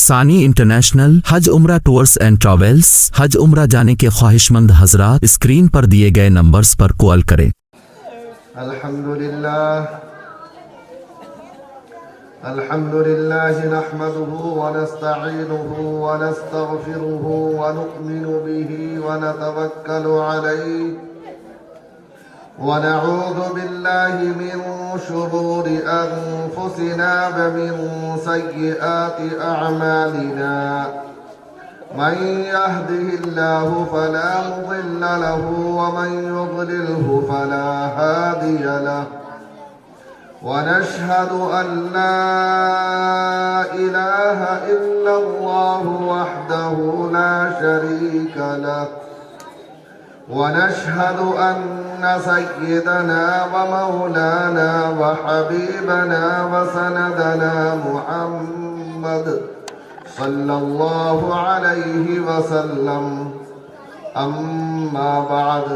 ثانی انٹرنیشنل حج عمرہ tours and travels. حج عمرہ جانے کے خواہش مند حضرات اسکرین پر دیے گئے نمبرز پر کال کریں۔ الحمدللہ نحمده ونستعینه ونستغفره ونؤمن به ونتوکل علیہ ونعوذ باللہ من شرور انفسنا ومن سیئات اعمالنا من يهده الله فلا مضل له ومن يضلله فلا هادي له ونشهد أن لا إله إلا الله وحده لا شريك له ونشهد أن سيدنا ومولانا وحبيبنا وسندنا محمد صلى الله عليه وسلم أما بعد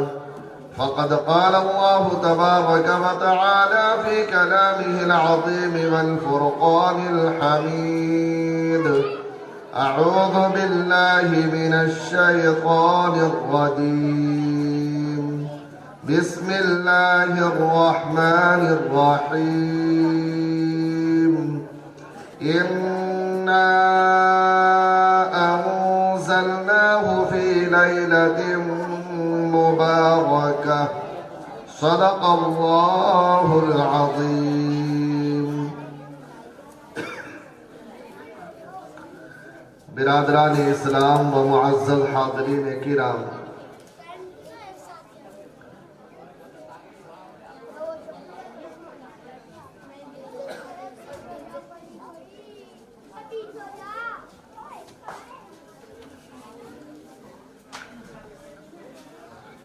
فقد قال الله تبارك وتعالى في كلامه العظيم والفرقان الحميد أعوذ بالله من الشيطان الرجيم بسم الله الرحمن الرحيم إنا أنزلناه في ليلة مباركة صدق الله العظيم۔ برادران اسلام و معزز حاضرین کرام،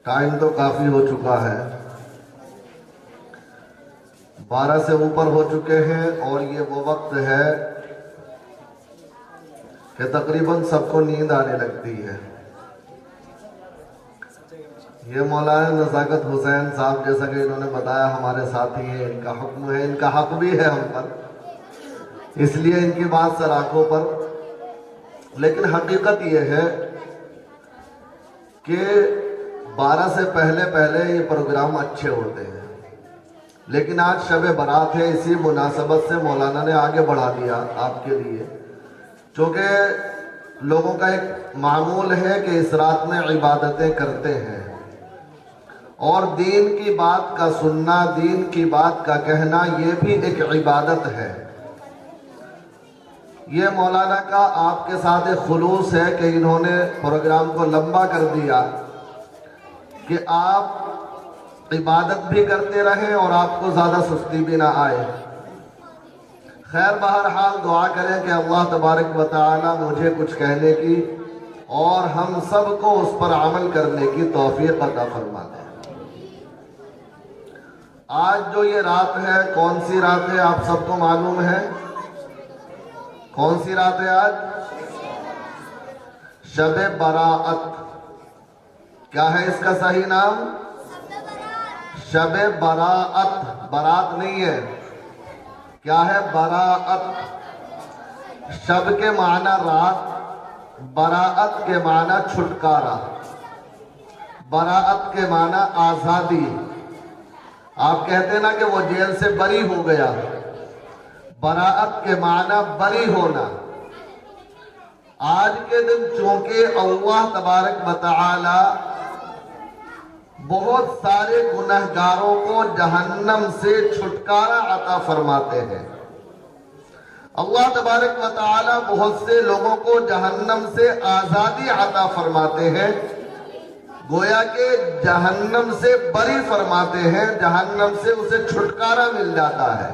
ٹائم تو کافی ہو چکا ہے، 12 سے اوپر ہو چکے ہیں، اور یہ وہ وقت ہے کہ تقریباً سب کو نیند آنے لگتی ہے۔ یہ مولانا نزاکت حسین صاحب جیسا کہ انہوں نے بتایا ہمارے ساتھی ہیں، ان کا حکم ہے، ان کا حق بھی ہے ہم پر، اس لیے ان کی بات سر آنکھوں پر۔ لیکن حقیقت یہ ہے کہ 12 سے پہلے یہ پروگرام اچھے ہوتے ہیں، لیکن آج شب برات ہے، اسی مناسبت سے مولانا نے آگے بڑھا دیا آپ کے لیے، چونکہ لوگوں کا ایک معمول ہے کہ اس رات میں عبادتیں کرتے ہیں، اور دین کی بات کا سننا، دین کی بات کا کہنا، یہ بھی ایک عبادت ہے۔ یہ مولانا کا آپ کے ساتھ ایک خلوص ہے کہ انہوں نے پروگرام کو لمبا کر دیا کہ آپ عبادت بھی کرتے رہیں اور آپ کو زیادہ سستی بھی نہ آئے۔ خیر، بہرحال دعا کریں کہ اللہ تبارک و تعالی مجھے کچھ کہنے کی اور ہم سب کو اس پر عمل کرنے کی توفیق عطا فرما دیں۔ آج جو یہ رات ہے، کون سی رات ہے آپ سب کو معلوم ہے؟ کون سی رات ہے آج؟ شب براءت۔ کیا ہے اس کا صحیح نام؟ شب براءت۔ برات نہیں ہے، کیا ہے؟ براءت۔ شب کے معنی رات، براءت کے معنی چھٹکارا، براءت کے معنی آزادی۔ آپ کہتے نا کہ وہ جیل سے بری ہو گیا، براءت کے معنی بری ہونا۔ آج کے دن چونکہ اللہ تبارک و تعالی بہت سارے گنہگاروں کو جہنم سے چھٹکارا عطا فرماتے ہیں، اللہ تبارک و تعالی بہت سے لوگوں کو جہنم سے آزادی عطا فرماتے ہیں، گویا کہ جہنم سے بری فرماتے ہیں، جہنم سے اسے چھٹکارا مل جاتا ہے۔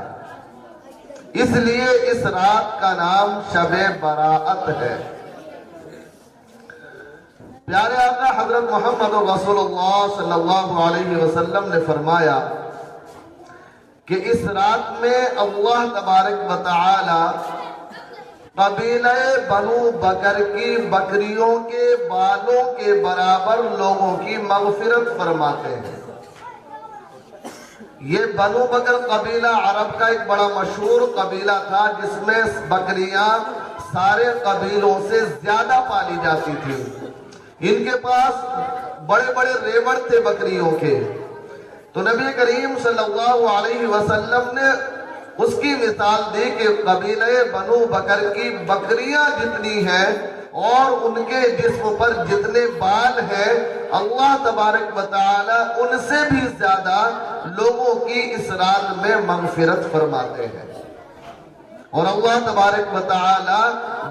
اس لیے اس رات کا نام شب براءت ہے۔ پیارے آقا حضرت محمد رسول اللہ صلی اللہ علیہ وسلم نے فرمایا کہ اس رات میں اللہ تبارک و تعالی قبیلہ بنو بکر کی بکریوں کے بالوں کے برابر لوگوں کی مغفرت فرماتے ہیں۔ یہ بنو بکر قبیلہ عرب کا ایک بڑا مشہور قبیلہ تھا، جس میں بکریاں سارے قبیلوں سے زیادہ پالی جاتی تھی. ان کے پاس بڑے بڑے ریوڑ تھے بکریوں کے. تو نبی کریم صلی اللہ علیہ وسلم نے اس کی مثال دی کہ قبیلہ بنو بکر کی بکریاں جتنی ہیں اور ان کے جسم پر جتنے بال ہیں، اللہ تبارک و تعالی ان سے بھی زیادہ لوگوں کی اس رات میں مغفرت فرماتے ہیں، اور اللہ تبارک و تعالی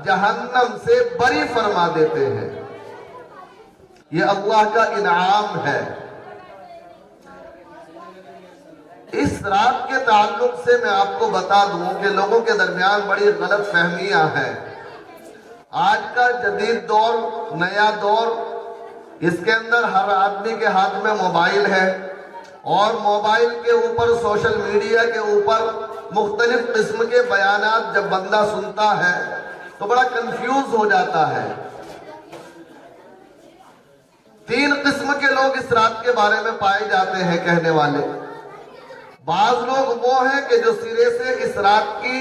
جہنم سے بری فرما دیتے ہیں. یہ اللہ کا انعام ہے. اس رات کے تعلق سے میں آپ کو بتا دوں کہ لوگوں کے درمیان بڑی غلط فہمیاں ہیں. آج کا جدید دور، نیا دور، اس کے اندر ہر آدمی کے ہاتھ میں موبائل ہے، اور موبائل کے اوپر، سوشل میڈیا کے اوپر مختلف قسم کے بیانات جب بندہ سنتا ہے تو بڑا کنفیوز ہو جاتا ہے. 3 قسم کے لوگ اس رات کے بارے میں پائے جاتے ہیں کہنے والے. بعض لوگ وہ ہیں کہ جو سرے سے اس رات کی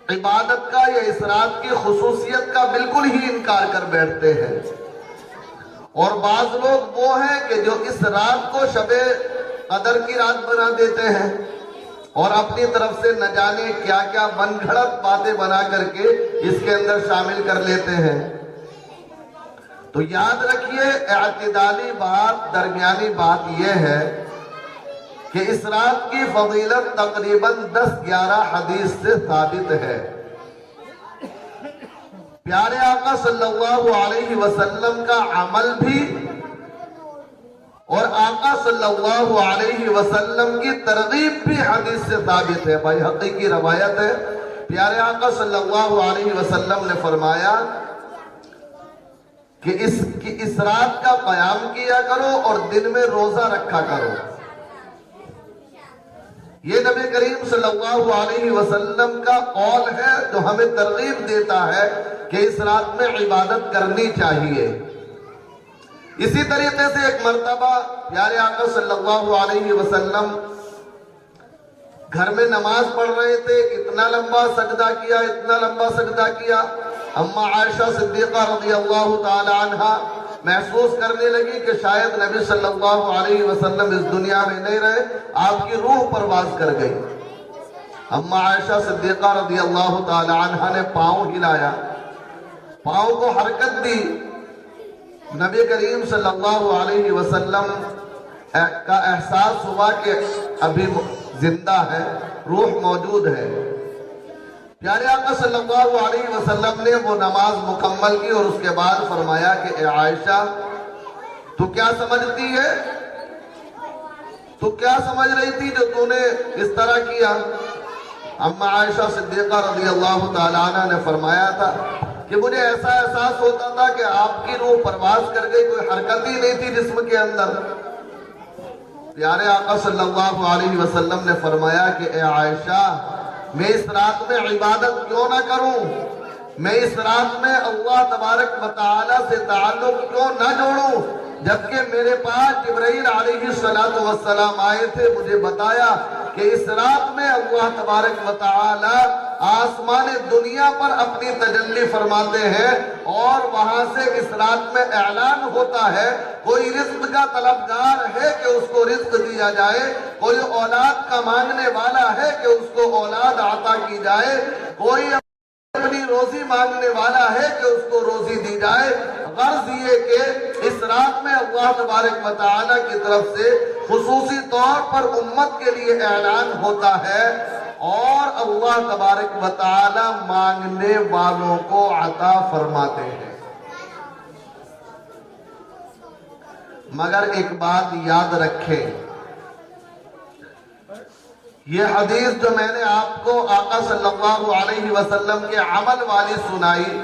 عبادت کا یا اس رات کی خصوصیت کا بالکل ہی انکار کر بیٹھتے ہیں، اور بعض لوگ وہ ہیں کہ جو اس رات کو شب قدر کی رات بنا دیتے ہیں اور اپنی طرف سے نہ جانے کیا کیا من گھڑت باتیں بنا کر کے اس کے اندر شامل کر لیتے ہیں. تو یاد رکھیے، اعتدالی بات، درمیانی بات یہ ہے کہ اس رات کی فضیلت تقریباً 10-11 حدیث سے ثابت ہے. پیارے آقا صلی اللہ علیہ وسلم کا عمل بھی اور آقا صلی اللہ علیہ وسلم کی ترغیب بھی حدیث سے ثابت ہے. بحقی کی روایت ہے، پیارے آقا صلی اللہ علیہ وسلم نے فرمایا کہ اس رات کا قیام کیا کرو اور دن میں روزہ رکھا کرو. یہ نبی کریم صلی اللہ علیہ وسلم کا قول ہے جو ہمیں ترغیب دیتا ہے کہ اس رات میں عبادت کرنی چاہیے. اسی طریقے سے ایک مرتبہ پیارے آقا صلی اللہ علیہ وسلم گھر میں نماز پڑھ رہے تھے. اتنا لمبا سجدہ کیا، اتنا لمبا سجدہ کیا. اما عائشہ صدیقہ رضی اللہ تعالی عنہا محسوس کرنے لگی کہ شاید نبی صلی اللہ علیہ وسلم اس دنیا میں نہیں رہے، آپ کی روح پرواز کر گئی. اما عائشہ صدیقہ رضی اللہ تعالی عنہا نے پاؤں ہلایا، پاؤں کو حرکت دی. نبی کریم صلی اللہ علیہ وسلم کا احساس ہوا کہ ابھی زندہ ہے، روح موجود ہے. پیارے آقا صلی اللہ علیہ وسلم نے وہ نماز مکمل کی اور اس کے بعد فرمایا کہ اے عائشہ، تو کیا سمجھتی ہے؟ تو کیا سمجھ رہی تھی جو تو نے اس طرح کیا؟ اما عائشہ صدیقہ رضی اللہ تعالیٰ عنہ نے فرمایا تھا کہ مجھے ایسا احساس ہوتا تھا کہ آپ کی روح پرواز کر گئی، کوئی حرکت ہی نہیں تھی جسم کے اندر. پیارے آقا صلی اللہ علیہ وسلم نے فرمایا کہ اے عائشہ، میں اس رات میں عبادت کیوں نہ کروں؟ میں اس رات میں اللہ تبارک و تعالی سے تعلق کیوں نہ جوڑوں؟ جبکہ میرے پاس جبرائیل علیہ السلام آئے تھے، مجھے بتایا کہ اس رات میں اللہ تبارک و تعالی آسمان دنیا پر اپنی تجلی فرماتے ہیں، اور وہاں سے اس رات میں اعلان ہوتا ہے کوئی رزق کا طلبگار ہے کہ اس کو رزق دیا جائے، کوئی اولاد کا مانگنے والا ہے کہ اس کو اولاد عطا کی جائے، کوئی اپنی روزی مانگنے والا ہے کہ اس کو روزی دی جائے. غرض یہ کہ اس رات میں اللہ تبارک و تعالی کی طرف سے خصوصی طور پر امت کے لیے اعلان ہوتا ہے، اور اللہ تبارک و تعالی مانگنے والوں کو عطا فرماتے ہیں. مگر ایک بات یاد رکھیں، یہ حدیث جو میں نے آپ کو آقا صلی اللہ علیہ وسلم کے عمل والی سنائی،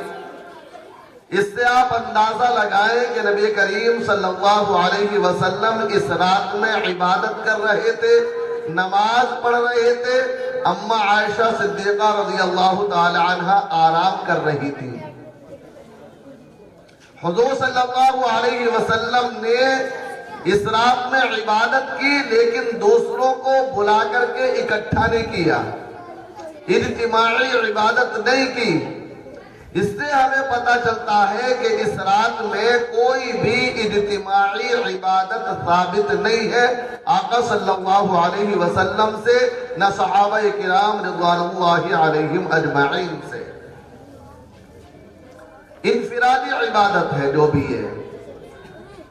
اس سے آپ اندازہ لگائیں کہ نبی کریم صلی اللہ علیہ وسلم اس رات میں عبادت کر رہے تھے، نماز پڑھ رہے تھے. اما عائشہ صدیقہ رضی اللہ تعالی عنہ آرام کر رہی تھی. حضور صلی اللہ علیہ وسلم نے اس رات میں عبادت کی، لیکن دوسروں کو بلا کر کے اکٹھا نہیں کیا، اجتماعی عبادت نہیں کی. اس سے ہمیں پتہ چلتا ہے کہ اس رات میں کوئی بھی اجتماعی عبادت ثابت نہیں ہے آقا صلی اللہ علیہ وسلم سے، نہ صحابہ کرام رضوان اللہ علیہم اجمعین سے۔ انفرادی عبادت ہے جو بھی ہے۔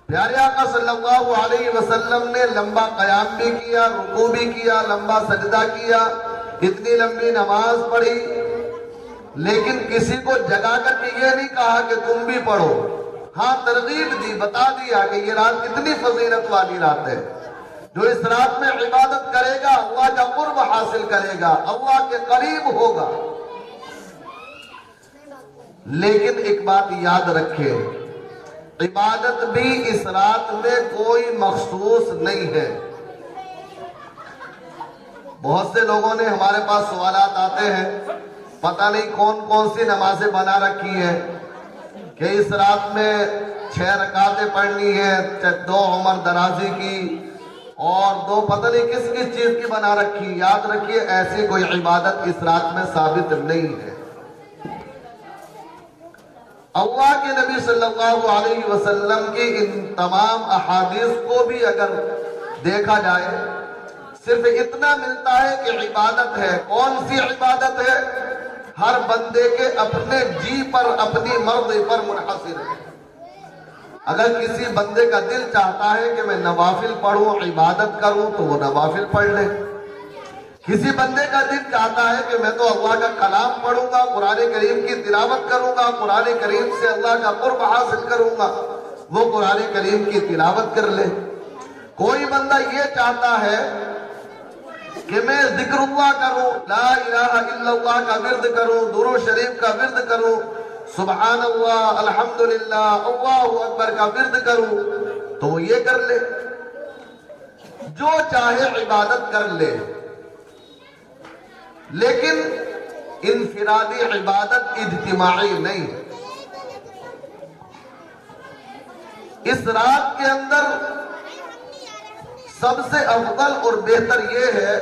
پیارے آقا صلی اللہ علیہ وسلم نے لمبا قیام بھی کیا، رکوع بھی کیا، لمبا سجدہ کیا، اتنی لمبی نماز پڑھی، لیکن کسی کو جگا کر کے یہ نہیں کہا کہ تم بھی پڑھو۔ ہاں ترغیب دی، بتا دیا کہ یہ رات کتنی فضیلت والی رات ہے، جو اس رات میں عبادت کرے گا اللہ کا قرب حاصل کرے گا، اللہ کے قریب ہوگا۔ لیکن ایک بات یاد رکھے، عبادت بھی اس رات میں کوئی مخصوص نہیں ہے۔ بہت سے لوگوں نے ہمارے پاس سوالات آتے ہیں، پتہ نہیں کون کون سی نمازیں بنا رکھی ہیں کہ اس رات میں 6 رکعتیں پڑھنی ہیں، 2 عمر درازی کی اور 2 پتہ نہیں کس کس چیز کی بنا رکھی۔ یاد رکھیے ایسی کوئی عبادت اس رات میں ثابت نہیں ہے۔ اللہ کے نبی صلی اللہ علیہ وسلم کی ان تمام احادیث کو بھی اگر دیکھا جائے، صرف اتنا ملتا ہے کہ عبادت ہے۔ کون سی عبادت ہے؟ ہر بندے کے اپنے جی پر، اپنی مرضی پر منحصر ہے۔ اگر کسی بندے کا دل چاہتا ہے کہ میں نوافل پڑھوں، عبادت کروں، تو وہ نوافل پڑھ لے۔ کسی بندے کا دل چاہتا ہے کہ میں تو اللہ کا کلام پڑھوں گا، قرآن کریم کی تلاوت کروں گا، قرآن کریم سے اللہ کا قرب حاصل کروں گا، وہ قرآن کریم کی تلاوت کر لے۔ کوئی بندہ یہ چاہتا ہے کہ میں ذکر اللہ کروں، لا الہ الا اللہ کا ورد کروں، درود شریف کا ورد کروں، سبحان اللہ، الحمدللہ، اللہ اکبر کا ورد کروں، تو وہ یہ کر لے۔ جو چاہے عبادت کر لے، لیکن انفرادی عبادت اجتماعی نہیں۔ اس رات کے اندر سب سے افضل اور بہتر یہ ہے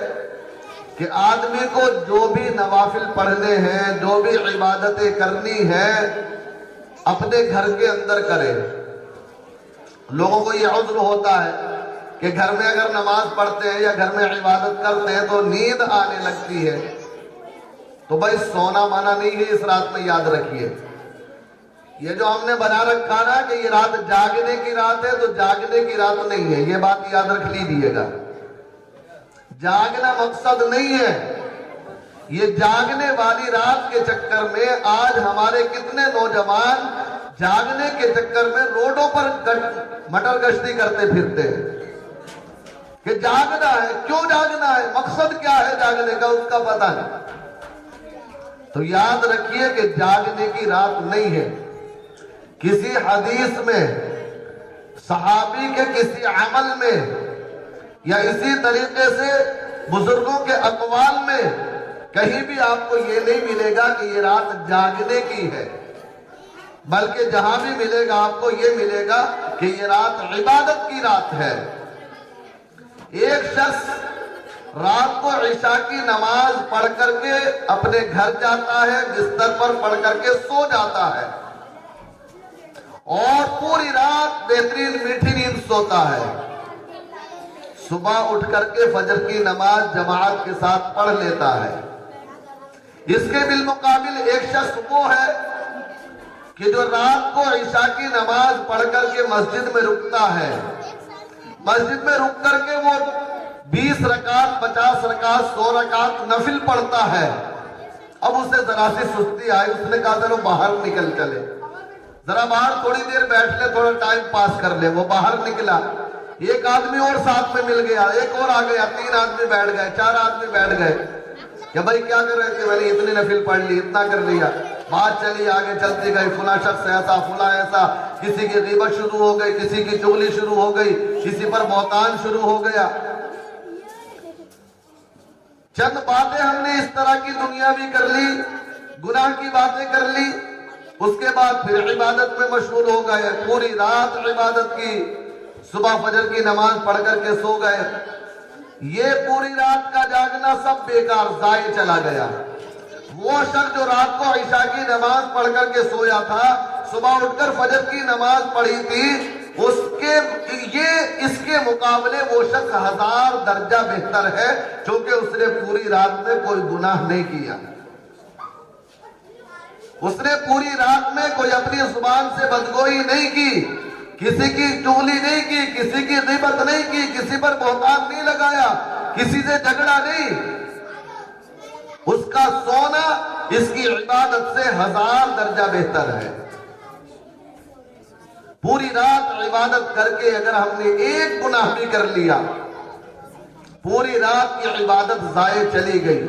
کہ آدمی کو جو بھی نوافل پڑھنے ہیں، جو بھی عبادتیں کرنی ہیں، اپنے گھر کے اندر کرے۔ لوگوں کو یہ عذر ہوتا ہے کہ گھر میں اگر نماز پڑھتے ہیں یا گھر میں عبادت کرتے ہیں تو نیند آنے لگتی ہے۔ تو بھائی سونا مانا نہیں ہے اس رات میں، یاد رکھیے۔ یہ جو ہم نے بنا رکھا نا کہ یہ رات جاگنے کی رات ہے، تو جاگنے کی رات نہیں ہے، یہ بات یاد رکھ لیجیے گا۔ جاگنا مقصد نہیں ہے۔ یہ جاگنے والی رات کے چکر میں آج ہمارے کتنے نوجوان جاگنے کے چکر میں روڈوں پر مٹر گشتی کرتے پھرتے ہیں کہ جاگنا ہے۔ کیوں جاگنا ہے؟ مقصد کیا ہے جاگنے کا، اس کا پتہ نہیں۔ تو یاد رکھیے کہ جاگنے کی رات نہیں ہے۔ کسی حدیث میں، صحابی کے کسی عمل میں، یا اسی طریقے سے بزرگوں کے اقوال میں کہیں بھی آپ کو یہ نہیں ملے گا کہ یہ رات جاگنے کی ہے، بلکہ جہاں بھی ملے گا آپ کو یہ ملے گا کہ یہ رات عبادت کی رات ہے۔ ایک شخص رات کو عشاء کی نماز پڑھ کر کے اپنے گھر جاتا ہے، بستر پر پڑھ کر کے سو جاتا ہے، اور پوری رات بہترین میٹھی نیند سوتا ہے۔ صبح اٹھ کر کے فجر کی نماز جماعت کے ساتھ پڑھ لیتا ہے۔ اس کے بالمقابل ایک شخص وہ ہے کہ جو رات کو عشاء کی نماز پڑھ کر کے مسجد میں رکتا ہے، مسجد میں رک کر کے وہ 20 رکعت، 50 رکعت، 100 رکعت نفل پڑھتا ہے۔ اب اسے ذرا سی سستی آئی، اس نے کہا چلو باہر نکل چلے، ذرا باہر تھوڑی دیر بیٹھ لے، تھوڑا ٹائم پاس کر لے۔ وہ باہر نکلا، ایک آدمی اور ساتھ میں مل گیا، ایک اور آ گیا، 3 آدمی بیٹھ گئے، 4 آدمی بیٹھ گئے کہ بھائی کیا کر رہے تھے؟ میں نے اتنی نفل پڑھ لی، اتنا کر لیا۔ بات چلی آگے چلتی گئی، فلاں شخص ایسا، فلاں ایسا، کسی کی غیبت شروع ہو گئی، کسی کی چغلی شروع ہو گئی، کسی پر بہتان شروع ہو گیا۔ چند باتیں ہم نے اس طرح کی دنیا بھی کر لی، گناہ کی باتیں کر لی، اس کے بعد پھر عبادت میں مشغول ہو گئے، پوری رات عبادت کی، صبح فجر کی نماز پڑھ کر کے سو گئے۔ یہ پوری رات کا جاگنا سب بیکار، ضائع چلا گیا۔ وہ شخص جو رات کو عشاء کی نماز پڑھ کر کے سویا تھا، صبح اٹھ کر فجر کی نماز پڑھی تھی، اس کے مقابلے وہ شخص 1000 درجہ بہتر ہے، چونکہ اس نے پوری رات میں کوئی گناہ نہیں کیا، اس نے پوری رات میں کوئی اپنی زبان سے بدگوئی نہیں کی، کسی کی چغلی نہیں کی، کسی کی غیبت نہیں کی، کسی پر بہتان نہیں لگایا، کسی سے جھگڑا نہیں۔ اس کا سونا اس کی عبادت سے 1000 درجہ بہتر ہے۔ پوری رات عبادت کر کے اگر ہم نے ایک گناہ بھی کر لیا، پوری رات کی عبادت ضائع چلی گئی۔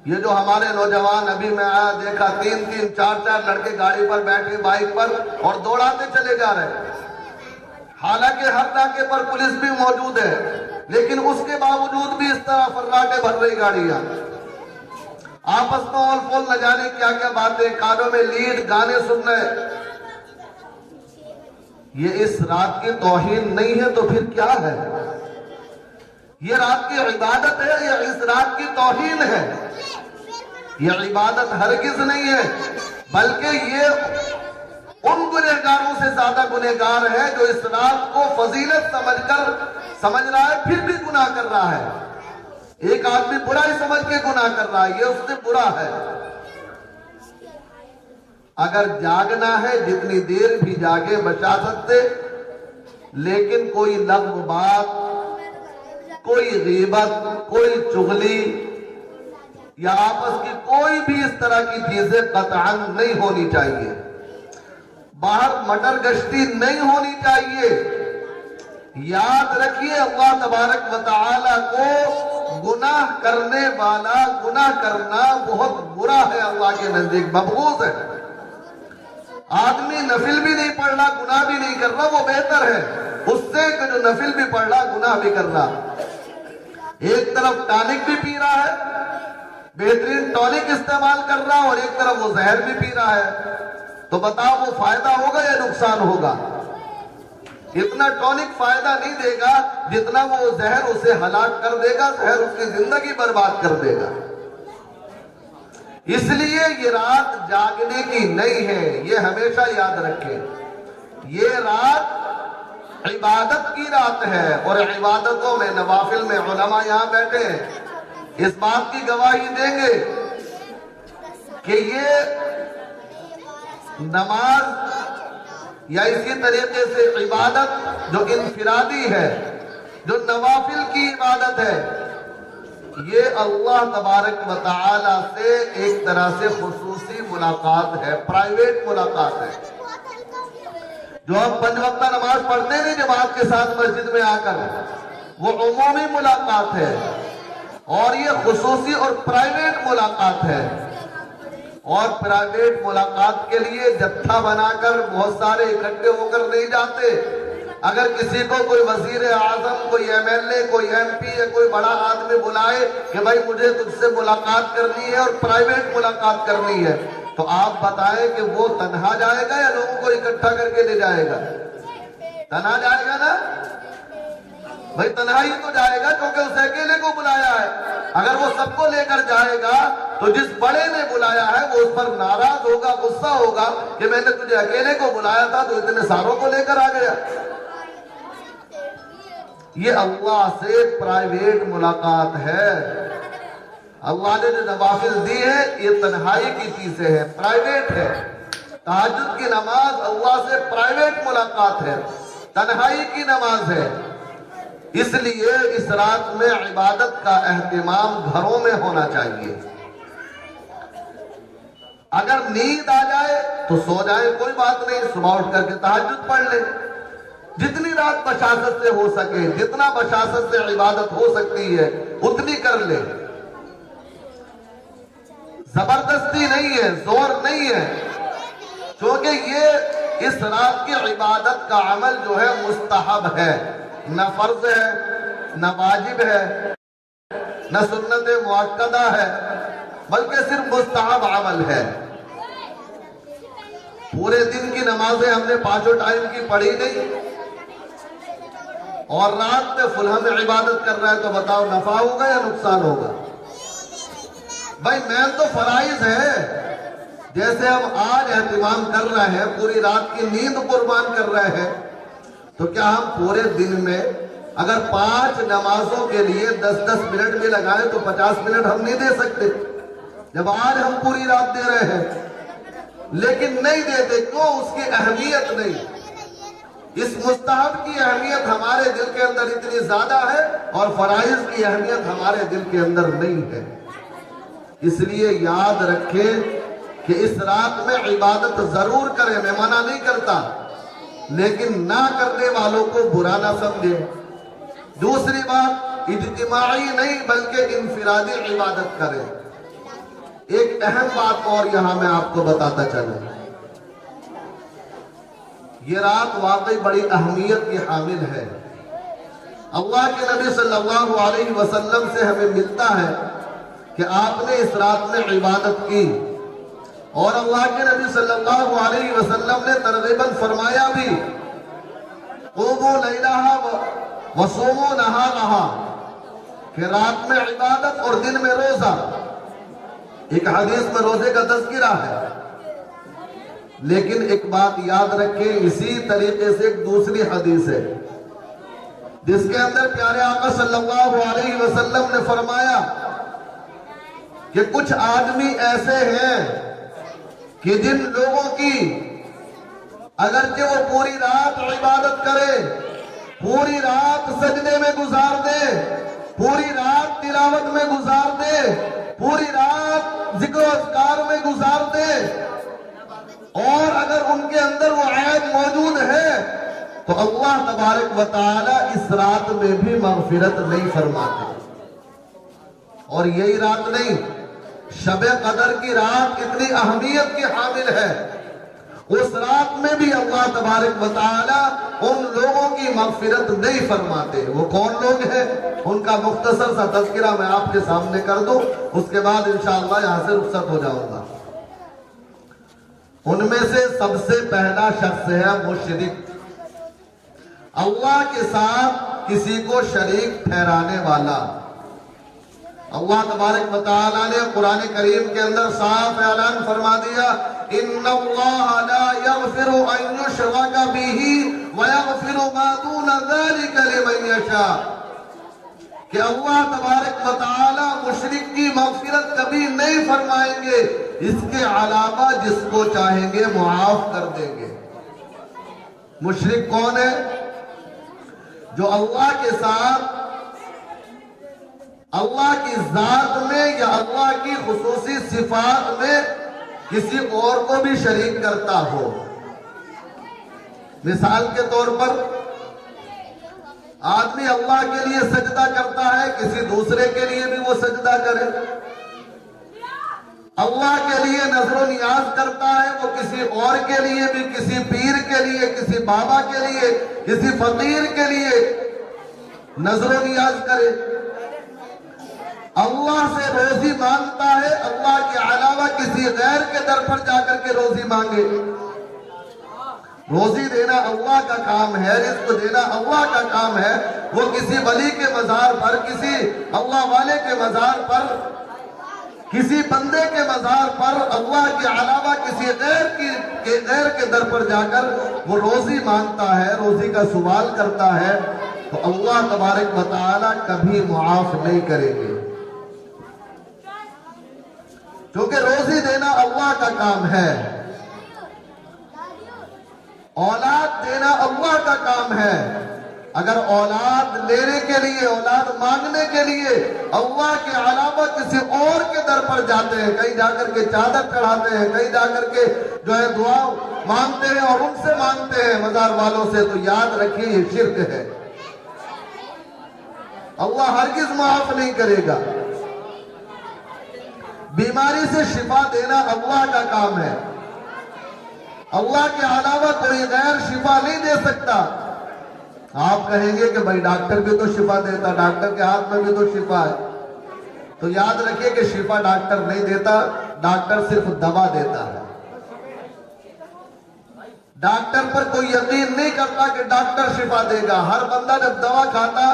یہ جو ہمارے نوجوان ابھی میں آیا دیکھا 3 4 لڑکے گاڑی پر بیٹھے بائک پر اور دوڑاتے چلے جا رہے، حالانکہ ہر ناکے پر پولیس بھی موجود ہے، لیکن اس کے باوجود بھی اس طرح فراٹے بھر رہی گاڑیاں، آپس میں اول پول نہ جانے کیا کیا باتیں، کانوں میں لیڈ گانے سن رہے۔ یہ اس رات کی توہین نہیں ہے تو پھر کیا ہے؟ یہ رات کی عبادت ہے یا اس رات کی توہین ہے؟ یہ عبادت ہرگز نہیں ہے، بلکہ یہ ان گنہگاروں سے زیادہ گنہگار ہے جو اس رات کو فضیلت سمجھ رہا ہے پھر بھی گناہ کر رہا ہے۔ ایک آدمی برائی سمجھ کے گناہ کر رہا ہے، یہ اس سے برا ہے۔ اگر جاگنا ہے جتنی دیر بھی جاگے بچا سکتے، لیکن کوئی لغو بات، کوئی غیبت، کوئی چغلی یا آپس کی کوئی بھی اس طرح کی چیزیں قطعاً نہیں ہونی چاہیے، باہر مٹر گشتی نہیں ہونی چاہیے۔ یاد رکھیے اللہ تبارک و تعالی کو گناہ کرنے والا، گناہ کرنا بہت برا ہے، اللہ کے نزدیک مبغوض ہے۔ آدمی نفل بھی نہیں پڑھ رہا، گناہ بھی نہیں کر رہا، وہ بہتر ہے اس سے کہ جو نفل بھی پڑھ رہا، گناہ بھی کر رہا۔ ایک طرف ٹانک بھی پی رہا ہے، بہترین ٹونک استعمال کر رہا، اور ایک طرف وہ زہر بھی پی رہا ہے، تو بتاؤ وہ فائدہ ہوگا یا نقصان ہوگا؟ اتنا ٹونک فائدہ نہیں دے گا جتنا وہ زہر اسے ہلاک کر دے گا، زہر اس کی زندگی برباد کر دے گا۔ اس لیے یہ رات جاگنے کی نہیں ہے، یہ ہمیشہ یاد رکھیں، یہ رات عبادت کی رات ہے، اور عبادتوں میں نوافل میں علماء یہاں بیٹھے ہیں اس بات کی گواہی دیں گے کہ یہ نماز یا اسی طریقے سے عبادت جو انفرادی ہے، جو نوافل کی عبادت ہے، یہ اللہ تبارک و تعالی سے ایک طرح سے خصوصی ملاقات ہے، پرائیویٹ ملاقات ہے۔ جو ہم 5 وقتہ نماز پڑھتے ہیں جماعت کے ساتھ مسجد میں آ کر، وہ عمومی ملاقات ہے، اور یہ خصوصی اور پرائیویٹ ملاقات ہے۔ اور پرائیویٹ ملاقات کے لیے جتھا بنا کر بہت سارے اکٹھے ہو کر نہیں جاتے۔ اگر کسی کو کوئی وزیر اعظم، کوئی ایم ایل اے، کوئی ایم پی یا کوئی بڑا آدمی بلائے کہ بھائی مجھے تجھ سے ملاقات کرنی ہے اور پرائیویٹ ملاقات کرنی ہے، تو آپ بتائیں کہ وہ تنہا جائے گا یا لوگوں کو اکٹھا کر کے لے جائے گا؟ تنہا جائے گا نا بھائی، تنہا ہی تو جائے گا کیونکہ اسے اکیلے کو بلایا ہے۔ اگر وہ سب کو لے کر جائے گا تو جس بڑے نے بلایا ہے وہ اس پر ناراض ہوگا، غصہ ہوگا کہ میں نے تجھے اکیلے کو بلایا تھا تو اتنے ساروں کو لے کر آ گیا۔ یہ اللہ سے پرائیویٹ ملاقات ہے۔ اللہ نے جو نوافل دی ہے یہ تنہائی کی چیزیں ہیں، پرائیویٹ ہے۔ تہجد کی نماز اللہ سے پرائیویٹ ملاقات ہے، تنہائی کی نماز ہے۔ اس لیے اس رات میں عبادت کا اہتمام گھروں میں ہونا چاہیے۔ اگر نیند آ جائے تو سو جائیں، کوئی بات نہیں، صبح اٹھ کر کے تہجد پڑھ لیں۔ جتنی رات بشاشت سے ہو سکے، جتنا بشاشت سے عبادت ہو سکتی ہے اتنی کر لیں۔ زبردستی نہیں ہے، زور نہیں ہے، کیونکہ یہ اس رات کی عبادت کا عمل جو ہے مستحب ہے، نہ فرض ہے، نہ واجب ہے، نہ سنت مؤکدہ ہے، بلکہ صرف مستحب عمل ہے۔ پورے دن کی نمازیں ہم نے 5 ٹائم کی پڑھی نہیں، اور رات میں فل ہم عبادت کر رہے ہیں، تو بتاؤ نفع ہوگا یا نقصان ہوگا؟ بھائی مین تو فرائض ہے. جیسے ہم آج اہتمام کر رہے ہیں, پوری رات کی نیند قربان کر رہے ہیں, تو کیا ہم پورے دن میں اگر 5 نمازوں کے لیے 10-10 منٹ بھی لگائیں تو 50 منٹ ہم نہیں دے سکتے, جب آج ہم پوری رات دے رہے ہیں؟ لیکن نہیں دیتے. کیوں؟ اس کی اہمیت نہیں. اس مستحب کی اہمیت ہمارے دل کے اندر اتنی زیادہ ہے اور فرائض کی اہمیت ہمارے دل کے اندر نہیں ہے. اس لیے یاد رکھیں کہ اس رات میں عبادت ضرور کریں, میں منع نہیں کرتا, لیکن نہ کرنے والوں کو برا نہ سمجھیں. دوسری بات, اجتماعی نہیں بلکہ انفرادی عبادت کریں. ایک اہم بات اور یہاں میں آپ کو بتاتا چلوں, یہ رات واقعی بڑی اہمیت کی حامل ہے. اللہ کے نبی صلی اللہ علیہ وسلم سے ہمیں ملتا ہے کہ آپ نے اس رات میں عبادت کی, اور اللہ کے نبی صلی اللہ علیہ وسلم نے ترغیباً فرمایا بھی, قوموا لیلہا وصوموا نہارہا, کہ رات میں عبادت اور دن میں روزہ. ایک حدیث میں روزے کا تذکرہ ہے, لیکن ایک بات یاد رکھیں, اسی طریقے سے ایک دوسری حدیث ہے جس کے اندر پیارے آقا صلی اللہ علیہ وسلم نے فرمایا کہ کچھ آدمی ایسے ہیں کہ جن لوگوں کی اگرچہ وہ پوری رات عبادت کرے, پوری رات سجدے میں گزار دے, پوری رات تلاوت میں گزار دے, پوری رات ذکر و اذکار میں گزار دے, اور اگر ان کے اندر وہ عیب موجود ہے تو اللہ تبارک و تعالی اس رات میں بھی مغفرت نہیں فرماتے. اور یہی رات نہیں, شب قدر کی رات اتنی اہمیت کی حامل ہے, اس رات میں بھی اللہ تبارک و تعالی ان لوگوں کی مغفرت نہیں فرماتے. وہ کون لوگ ہیں؟ ان کا مختصر سا تذکرہ میں آپ کے سامنے کر دوں, اس کے بعد انشاءاللہ یہاں سے رخصت ہو جاؤں گا. ان میں سے سب سے پہلا شخص ہے مشرک, اللہ کے ساتھ کسی کو شریک ٹھہرانے والا. اللہ تبارک و تعالی نے قرآن کریم کے اندر صاف اعلان فرما دیا, ان اللہ لا یغفر ان یشرک بہ ویغفر ما دون ذلک لمن یشاء, کہ اللہ تبارک و تعالی مشرک کی مغفرت کبھی نہیں فرمائیں گے, اس کے علاوہ جس کو چاہیں گے معاف کر دیں گے. مشرک کون ہے؟ جو اللہ کے ساتھ اللہ کی ذات میں یا اللہ کی خصوصی صفات میں کسی اور کو بھی شریک کرتا ہو. مثال کے طور پر آدمی اللہ کے لیے سجدہ کرتا ہے, کسی دوسرے کے لیے بھی وہ سجدہ کرے. اللہ کے لیے نظر و نیاز کرتا ہے, وہ کسی اور کے لیے بھی, کسی پیر کے لیے, کسی بابا کے لیے, کسی فقیر کے لیے نظر و نیاز کرے. اللہ سے روزی مانگتا ہے, اللہ کے علاوہ کسی غیر کے در پر جا کر کے روزی مانگے. روزی دینا اللہ کا کام ہے, رزق دینا اللہ کا کام ہے. وہ کسی ولی کے مزار پر, کسی اللہ والے کے مزار پر, کسی بندے کے مزار پر, اللہ کے علاوہ کسی غیر کے در پر جا کر وہ روزی مانگتا ہے, روزی کا سوال کرتا ہے, تو اللہ تبارک و تعالی کبھی معاف نہیں کریں گے, کیونکہ روزی دینا اللہ کا کام ہے, اولاد دینا اللہ کا کام ہے. اگر اولاد لینے کے لیے, اولاد مانگنے کے لیے اللہ کے علاوہ کسی اور کے در پر جاتے ہیں, کہیں جا کر کے چادر چڑھاتے ہیں, کہیں جا کر کے جو ہے دعا مانگتے ہیں اور ان سے مانگتے ہیں مزار والوں سے, تو یاد رکھیے یہ شرک ہے. اللہ ہرگز معاف نہیں کرے گا. بیماری سے شفا دینا اللہ کا کام ہے, اللہ کے علاوہ کوئی غیر شفا نہیں دے سکتا. آپ کہیں گے کہ بھائی ڈاکٹر بھی تو شفا دیتا, ڈاکٹر کے ہاتھ میں بھی تو شفا ہے. تو یاد رکھیے کہ شفا ڈاکٹر نہیں دیتا, ڈاکٹر صرف دوا دیتا ہے. ڈاکٹر پر کوئی یقین نہیں کرتا کہ ڈاکٹر شفا دے گا. ہر بندہ جب دوا کھاتا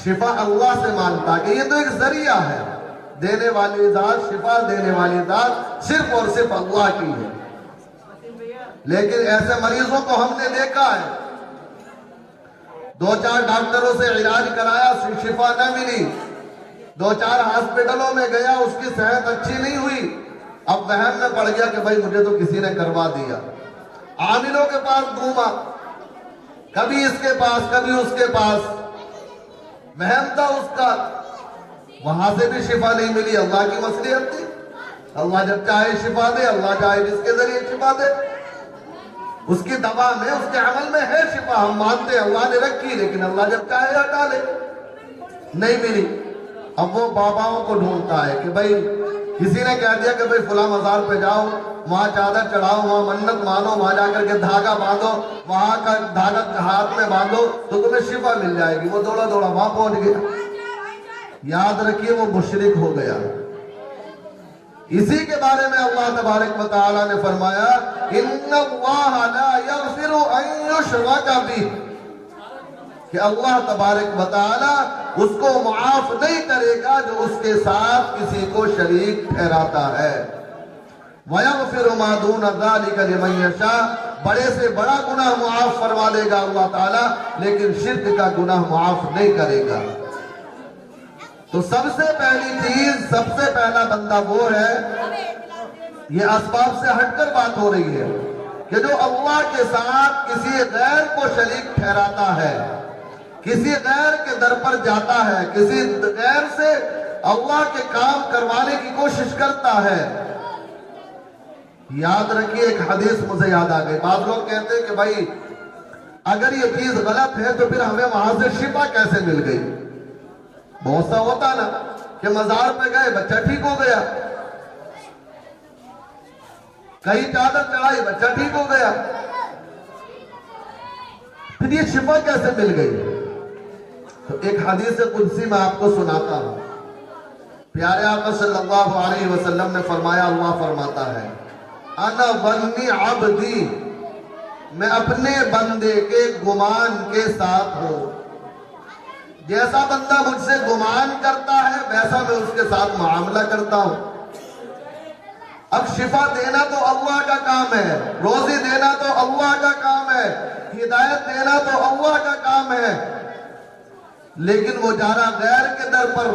شفا اللہ سے مانگتا کہ یہ تو ایک ذریعہ ہے, دینے والی ذات، شفا دینے والی ذات صرف اور صرف اللہ کی ہے۔ لیکن ایسے مریضوں کو ہم نے دیکھا ہے، 2-4 ڈاکٹروں سے علاج کرایا، شفا نہ ملی، 2-4 ہاسپٹلوں میں گیا، اس کی صحت اچھی نہیں ہوئی، اب وہم میں پڑ گیا کہ بھائی مجھے تو کسی نے کروا دیا۔ عاملوں کے پاس گھوما، کبھی اس کے پاس کبھی اس کے پاس، وہم تھا اس کا، وہاں سے بھی شفا نہیں ملی۔ اللہ کی مصلحت تھی، اللہ جب چاہے شفا دے، اللہ چاہے جس کے ذریعے شفا دے، اس کی دوا میں، اس کے عمل میں ہے شفا، ہم مانتے ہیں اللہ نے رکھی، لیکن اللہ جب چاہے ہٹا لے، نہیں ملی۔ اب وہ باباؤں کو ڈھونڈتا ہے کہ بھائی کسی نے کہہ دیا کہ بھائی فلاں مزار پہ جاؤ، وہاں چادر چڑھاؤ، وہاں منت مانو، وہاں جا کر کے دھاگا باندھو، وہاں کا دھاگا ہاتھ میں باندھو تو تمہیں شفا مل جائے گی۔ وہ دوڑا دوڑا وہاں پہنچ گیا، یاد رکھیے وہ مشرک ہو گیا۔ اسی کے بارے میں اللہ تبارک و تعالی نے فرمایا ان اللہ لا یغفر ان یشرک بہ، کہ اللہ تبارک و تعالی اس کو معاف نہیں کرے گا جو اس کے ساتھ کسی کو شریک ٹھہراتا ہے۔ وَيَغْفِرُ مَا دُونَ ذَلِكَ لِمَن يَشَاءُ، بڑے سے بڑا گناہ معاف فرما دے گا اللہ تعالیٰ، لیکن شرک کا گناہ معاف نہیں کرے گا۔ تو سب سے پہلی چیز، سب سے پہلا بندہ وہ ہے، یہ اسباب سے ہٹ کر بات ہو رہی ہے، کہ جو اللہ کے ساتھ کسی غیر کو شریک ٹھہراتا ہے، کسی غیر کے در پر جاتا ہے، کسی غیر سے اللہ کے کام کروانے کی کوشش کرتا ہے۔ یاد رکھیے ایک حدیث مجھے یاد آ گئی، بعض لوگ کہتے ہیں کہ بھائی اگر یہ چیز غلط ہے تو پھر ہمیں وہاں سے شفا کیسے مل گئی؟ بہت سا ہوتا نا کہ مزار پہ گئے، بچہ ٹھیک ہو گیا، کئی چادر چڑھائی، بچہ ٹھیک ہو گیا، پھر یہ شفا کیسے مل گئی؟ تو ایک حدیث قدسی میں آپ کو سناتا ہوں۔ پیارے آقا صلی اللہ علیہ وسلم نے فرمایا، اللہ فرماتا ہے انا ظنی عبدی، میں اپنے بندے کے گمان کے ساتھ ہوں، جیسا بندہ مجھ سے گمان کرتا ہے ویسا میں اس کے ساتھ معاملہ کرتا ہوں۔ اب شفا دینا تو اللہ کا کام ہے، روزی دینا تو اللہ کا کام ہے، ہدایت دینا تو اللہ کا کام ہے، لیکن وہ جا رہا غیر کے در پر،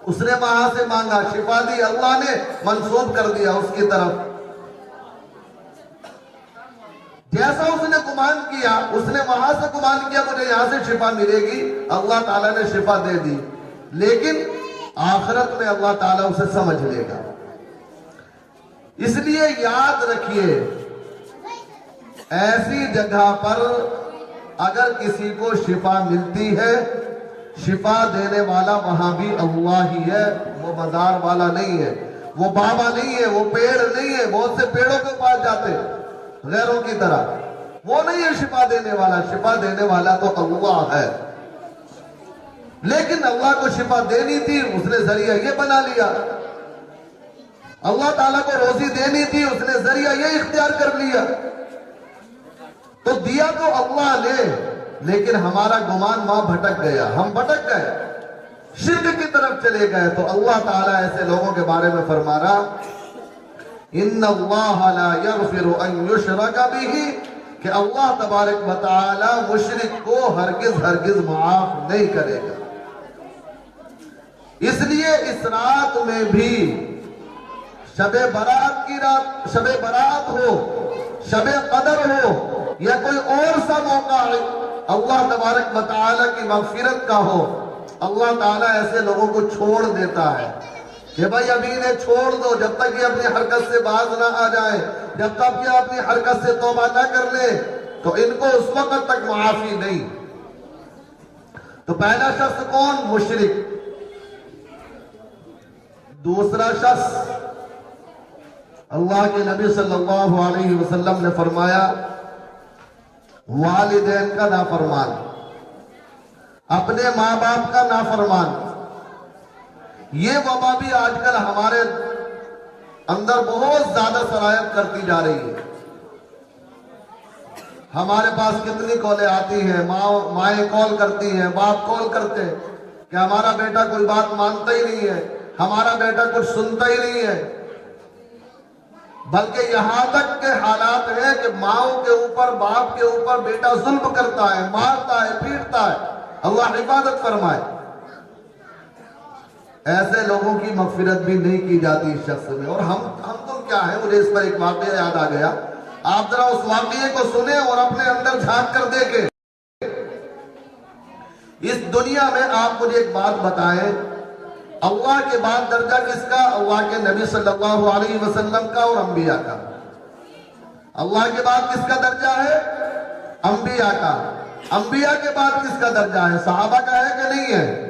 اس نے وہاں سے مانگا، شفا دی، اللہ نے منسوب کر دیا اس کی طرف، جیسا اس نے گمان کیا، اس نے وہاں سے گمان کیا مجھے یہاں سے شفا ملے گی، اللہ تعالیٰ نے شفا دے دی، لیکن آخرت میں اللہ تعالیٰ اسے سمجھ لے گا۔ اس لیے یاد رکھیے، ایسی جگہ پر اگر کسی کو شفا ملتی ہے، شفا دینے والا وہاں بھی اللہ ہی ہے، وہ مزار والا نہیں ہے، وہ بابا نہیں ہے، وہ پیڑ نہیں ہے، بہت سے پیڑوں کے پاس جاتے غیروں کی طرح، وہ نہیں ہے شفا دینے والا، شفا دینے والا تو اللہ ہے۔ لیکن اللہ کو شفا دینی تھی، اس نے ذریعہ یہ بنا لیا، اللہ تعالیٰ کو روزی دینی تھی، اس نے ذریعہ یہ اختیار کر لیا، تو دیا تو اللہ نے، لیکن ہمارا گمان وہاں بھٹک گیا، ہم بھٹک گئے، شرک کی طرف چلے گئے۔ تو اللہ تعالیٰ ایسے لوگوں کے بارے میں فرما رہا ان اللہ لا یغفر ان یشرک بہ، کہ اللہ تبارک و تعالی مشرک کو ہرگز معاف نہیں کرے گا۔ اس لیے اس رات میں بھی، شب برات کی رات، شب برات ہو، شب قدر ہو، یا کوئی اور سا موقع ہے اللہ تبارک و تعالی کی مغفرت کا ہو، اللہ تعالیٰ ایسے لوگوں کو چھوڑ دیتا ہے کہ بھائی ابھی انہیں چھوڑ دو، جب تک یہ اپنی حرکت سے باز نہ آ جائیں، جب تک یہ اپنی حرکت سے توبہ نہ کر لیں، تو ان کو اس وقت تک معافی نہیں۔ تو پہلا شخص کون؟ مشرک۔ دوسرا شخص، اللہ کے نبی صلی اللہ علیہ وسلم نے فرمایا والدین کا نافرمان، اپنے ماں باپ کا نافرمان۔ یہ وبا بھی آج کل ہمارے اندر بہت زیادہ سرایت کرتی جا رہی ہے۔ ہمارے پاس کتنی کالیں آتی ہیں، مائیں کال کرتی ہیں، باپ کال کرتے ہیں کہ ہمارا بیٹا کوئی بات مانتا ہی نہیں ہے، ہمارا بیٹا کچھ سنتا ہی نہیں ہے، بلکہ یہاں تک کے حالات ہیں کہ ماؤں کے اوپر، باپ کے اوپر بیٹا ظلم کرتا ہے، مارتا ہے، پیٹتا ہے۔ اللہ حفاظت فرمائے۔ ایسے لوگوں کی مغفرت بھی نہیں کی جاتی اس شخص میں۔ اور ہم تم کیا ہیں؟ مجھے اس پر ایک واقعہ یاد آ گیا، آپ ذرا اس واقعے کو سنیں اور اپنے اندر جھانک کر دیکھیں۔ اس دنیا میں آپ مجھے ایک بات بتائیں، اللہ کے بعد درجہ کس کا؟ اللہ کے نبی صلی اللہ علیہ وسلم کا اور انبیاء کا۔ اللہ کے بعد کس کا درجہ ہے؟ انبیاء کا۔ انبیاء کے بعد کس کا درجہ ہے؟ صحابہ کا ہے کہ نہیں ہے؟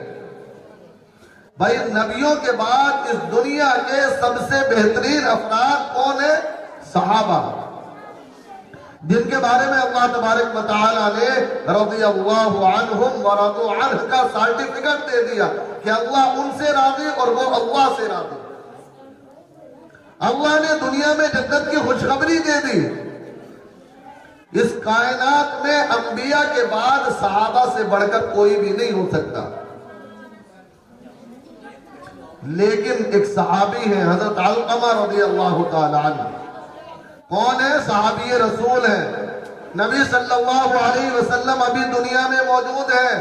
بھائی نبیوں کے بعد اس دنیا کے سب سے بہترین افراد کون ہیں؟ صحابہ، جن کے بارے میں اللہ تبارک و تعالیٰ نے رضی اللہ عنہم ورضوا عنہ کا سرٹیفکیٹ دے دیا کہ اللہ ان سے راضی اور وہ اللہ سے راضی۔ اللہ نے دنیا میں جنت کی خوشخبری دے دی۔ اس کائنات میں انبیاء کے بعد صحابہ سے بڑھ کر کوئی بھی نہیں ہو سکتا۔ لیکن ایک صحابی ہیں حضرت علقمہ رضی اللہ تعالی عنہ۔ کون ہے؟ صحابی رسول ہیں، نبی صلی اللہ علیہ وسلم ابھی دنیا میں موجود ہیں،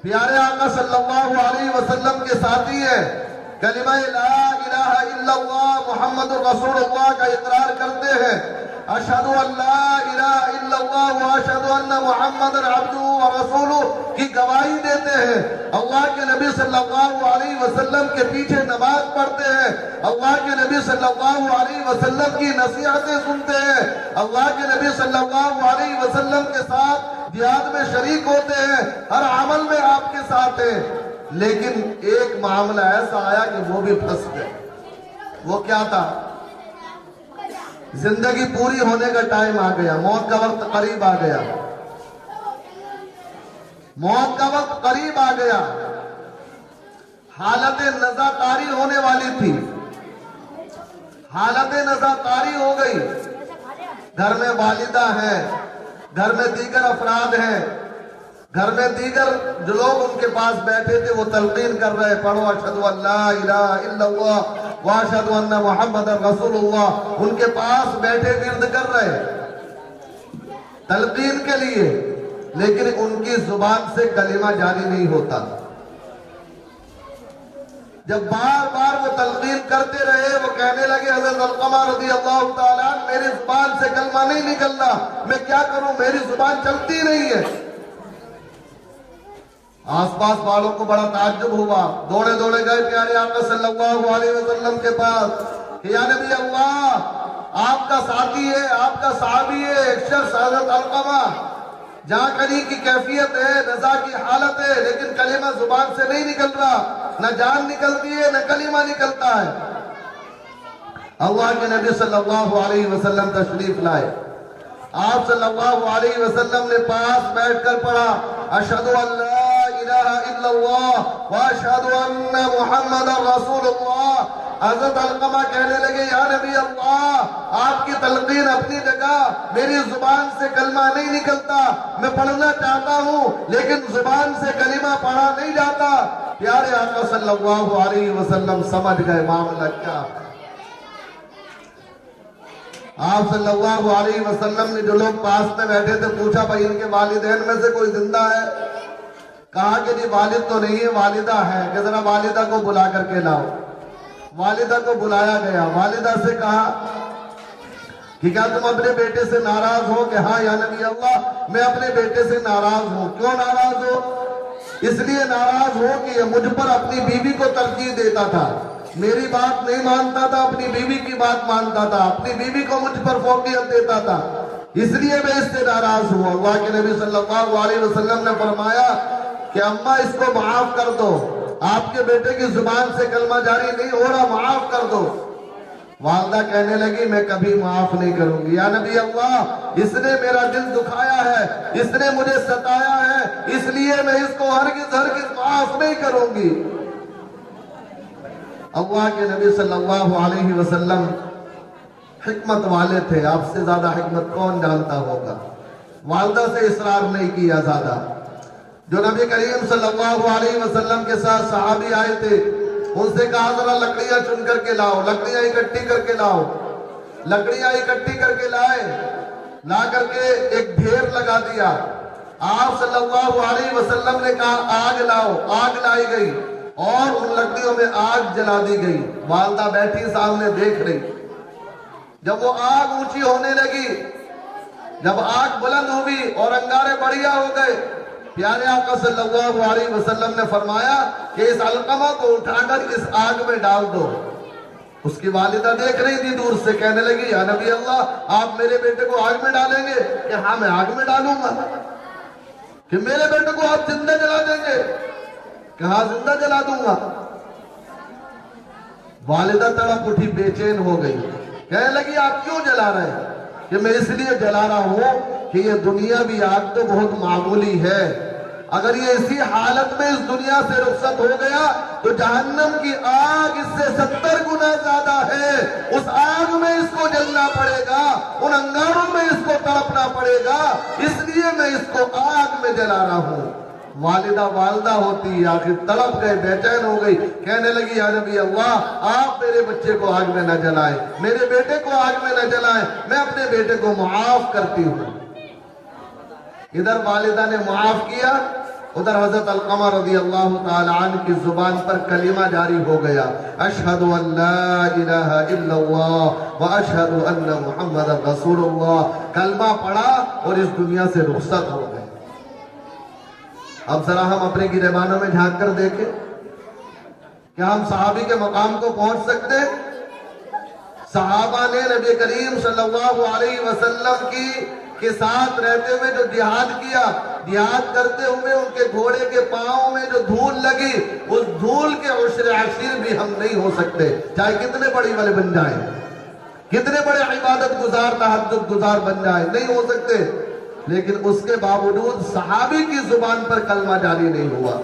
پیارے آقا صلی اللہ علیہ وسلم کے ساتھی ہیں، کلمہ لا الہ الا اللہ محمد رسول اللہ کا اقرار کرتے ہیں، اشہد ان لا الہ الا اللہ واشہد ان محمد عبدہ ورسولہ کی گواہی دیتے ہیں، اللہ کے نبی صلی اللہ علیہ وسلم کے پیچھے نماز پڑھتے ہیں، اللہ کے نبی صلی اللہ علیہ وسلم کی نصیحتیں سنتے ہیں، اللہ کے نبی صلی اللہ علیہ وسلم کے ساتھ جہاد میں شریک ہوتے ہیں، ہر عمل میں آپ کے ساتھ ہیں۔ لیکن ایک معاملہ ایسا آیا کہ وہ بھی پھنس گئے۔ وہ کیا تھا؟ زندگی پوری ہونے کا ٹائم آ گیا، موت کا وقت قریب آ گیا، موت کا وقت قریب آ گیا، حالت نزا طاری ہونے والی تھی، حالت نزا طاری ہو گئی۔ گھر میں والدہ ہیں، گھر میں دیگر افراد ہیں، گھر میں دیگر جو لوگ ان کے پاس بیٹھے تھے وہ تلقین کر رہے، پڑھو اشہد ان لا الہ الا اللہ واشہد ان محمد رسول اللہ، ان کے پاس بیٹھے ورد کر رہے تلقین کے لیے، لیکن ان کی زبان سے کلمہ جاری نہیں ہوتا۔ جب بار بار وہ تلقین کرتے رہے، وہ کہنے لگے حضرت علقمہ رضی اللہ تعالیٰ عنہ میری زبان سے کلمہ نہیں نکلنا، میں کیا کروں، میری زبان چلتی نہیں ہے۔ آس پاس والوں کو بڑا تعجب ہوا، دوڑے دوڑے گئے پیارے آقا صلی اللہ علیہ وسلم کے پاس کہ یا نبی اللہ، آپ کا ساتھی ہے، آپ کا صحابی ہے ایک شخص حضرت علقمہ، جہاں کلی کی کیفیت ہے، نزا کی حالت ہے، لیکن کلمہ زبان سے نہیں نکل رہا، نہ جان نکلتی ہے نہ کلمہ نکلتا ہے۔ اللہ کے نبی صلی اللہ علیہ وسلم تشریف لائے، آپ صلی اللہ علیہ وسلم نے پاس بیٹھ کر پڑھا اشہد ان لا الہ الا اللہ واشہد ان محمد رسول اللہ۔ حضرت علقمہ کہنے لگے یا نبی اللہ، آپ کی تلقین اپنی جگہ، میری زبان سے کلمہ نہیں نکلتا، میں پڑھنا چاہتا ہوں لیکن زبان سے کلمہ پڑھا نہیں جاتا۔ پیارے آقا صلی اللہ علیہ وسلم سمجھ گئے معاملہ کیا ہے۔ آپ صلی اللہ علیہ وسلم نے جو لوگ پاس میں بیٹھے تھے پوچھا بھائی ان کے والدین میں سے کوئی زندہ ہے؟ کہا کہ جی والد تو نہیں ہے، والدہ ہے، کہ ذرا والدہ کو بلا کر کے لاؤ۔ والدہ کو بلایا گیا، والدہ سے کہا کہ کیا تم اپنے بیٹے سے ناراض ہو؟ کہ ہاں یا نبی اللہ میں اپنے بیٹے سے ناراض ہوں۔ کیوں ناراض ہو؟ اس لیے ناراض ہو کہ یہ مجھ پر اپنی بیوی کو ترجیح دیتا تھا، میری بات نہیں مانتا تھا، اپنی بیوی کی بات مانتا تھا، اپنی بیوی کو مجھ پر فوقیت دیتا تھا، اس لیے میں اس سے ناراض ہوں۔ اللہ کے نبی صلی اللہ علیہ وسلم نے فرمایا کہ اماں اس کو معاف کر دو، آپ کے بیٹے کی زبان سے کلمہ جاری نہیں ہو رہا، معاف کر دو۔ والدہ کہنے لگی میں کبھی معاف نہیں کروں گی یا نبی اللہ، اس نے میرا دل دکھایا ہے، اس نے مجھے ستایا ہے، اس لیے میں اس کو ہرگز معاف نہیں کروں گی۔ اللہ کے نبی صلی اللہ علیہ وسلم حکمت والے تھے، آپ سے زیادہ حکمت کون جانتا ہوگا۔ والدہ سے اصرار نہیں کیا زیادہ۔ جو نبی کریم صلی اللہ علیہ وسلم کے ساتھ صحابی آئے تھے، ان سے کہا ذرا لکڑیاں چن کر کے لاؤ، لکڑیاں اکٹھی کر کے لاؤ، لکڑیاں اکٹھی کر کے لائے، لا کر کے ایک ڈھیر لگا دیا۔ آپ صلی اللہ علیہ وسلم نے کہا آگ لاؤ، آگ لائی گئی اور ان لکڑیوں میں آگ جلا دی گئی۔ والدہ بیٹھی سامنے دیکھ رہی۔ جب وہ آگ اونچی ہونے لگی، جب آگ بلند ہوئی اور انگارے بڑھیا ہو گئے، پیارے آقا صلی اللہ علیہ وسلم نے فرمایا کہ اس علقمہ کو اٹھا کر اس آگ میں ڈال دو۔ اس کی والدہ دیکھ رہی تھی دور سے، کہنے لگی یا نبی اللہ آپ میرے بیٹے کو آگ میں ڈالیں گے؟ کہ ہاں میں آگ میں ڈالوں گا۔ کہ میرے بیٹے کو آپ زندہ جلا دیں گے؟ کہ ہاں زندہ جلا دوں گا۔ والدہ تڑپ اٹھی، بے چین ہو گئی، کہنے لگی آپ کیوں جلا رہے ہیں؟ کہ میں اس لیے جلا رہا ہوں کہ یہ دنیا بھی آگ تو بہت معمولی ہے، اگر یہ اسی حالت میں اس دنیا سے رخصت ہو گیا تو جہنم کی آگ اس سے 70 گنا زیادہ ہے۔ اس آگ میں اس کو جلنا پڑے گا، ان انگاروں میں اس کو تڑپنا پڑے گا، اس لیے میں اس کو آگ میں جلا رہا ہوں۔ والدہ ہوتی آخر تڑپ گئے، بے چین ہو گئی، کہنے لگی یا نبی اللہ آپ میرے بچے کو آگ میں نہ جلائیں، میرے بیٹے کو آگ میں نہ جلائیں، میں اپنے بیٹے کو معاف کرتی ہوں۔ ادھر والدہ نے معاف کیا، ادھر حضرت علقمہ رضی اللہ تعالی عنہ کی زبان پر کلمہ جاری ہو گیا، اشہد ان لا الہ الا اللہ واشہد ان محمد رسول اللہ۔ کلمہ پڑھا اور اس دنیا سے رخصت ہو گئے۔ اب ذرا ہم اپنے گریبانوں میں جھانک کر دیکھیں، کیا ہم صحابی کے مقام کو پہنچ سکتے؟ صحابہ نے نبی کریم صلی اللہ علیہ وسلم کے ساتھ رہتے ہوئے جو جہاد کیا، جہاد کرتے ہوئے ان کے گھوڑے کے پاؤں میں جو دھول لگی، اس دھول کے عشر عشیر بھی ہم نہیں ہو سکتے، چاہے کتنے بڑی والے بن جائیں، کتنے بڑے عبادت گزار تہجد گزار بن جائیں، نہیں ہو سکتے۔ لیکن اس کے باوجود صحابی کی زبان پر کلمہ جاری نہیں ہوا۔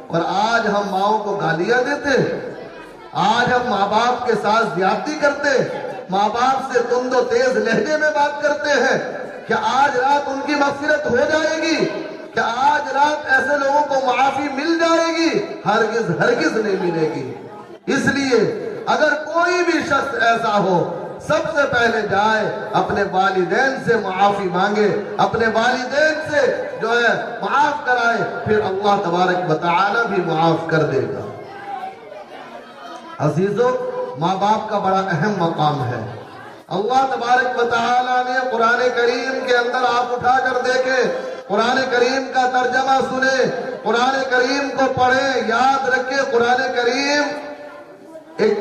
اور آج ہم ماؤں کو گالیاں دیتے، آج ہم ماں باپ کے ساتھ زیادتی کرتے، ماں باپ سے تند و تیز لہجے میں بات کرتے ہیں۔ کیا آج رات ان کی مغفرت ہو جائے گی؟ کیا آج رات ایسے لوگوں کو معافی مل جائے گی؟ ہرگز نہیں ملے گی۔ اس لیے اگر کوئی بھی شخص ایسا ہو، سب سے پہلے جائے اپنے والدین سے معافی مانگے، اپنے والدین سے جو ہے معاف کرائے، پھر اللہ تبارک و تعالی بھی معاف کر دے گا۔ عزیزو، ماں باپ کا بڑا اہم مقام ہے۔ اللہ تبارک و تعالی نے قرآن کریم کے اندر آپ اٹھا کر دیکھیں، قرآن کریم کا ترجمہ سنیں، قرآن کریم کو پڑھیں، یاد رکھیں قرآن کریم ایک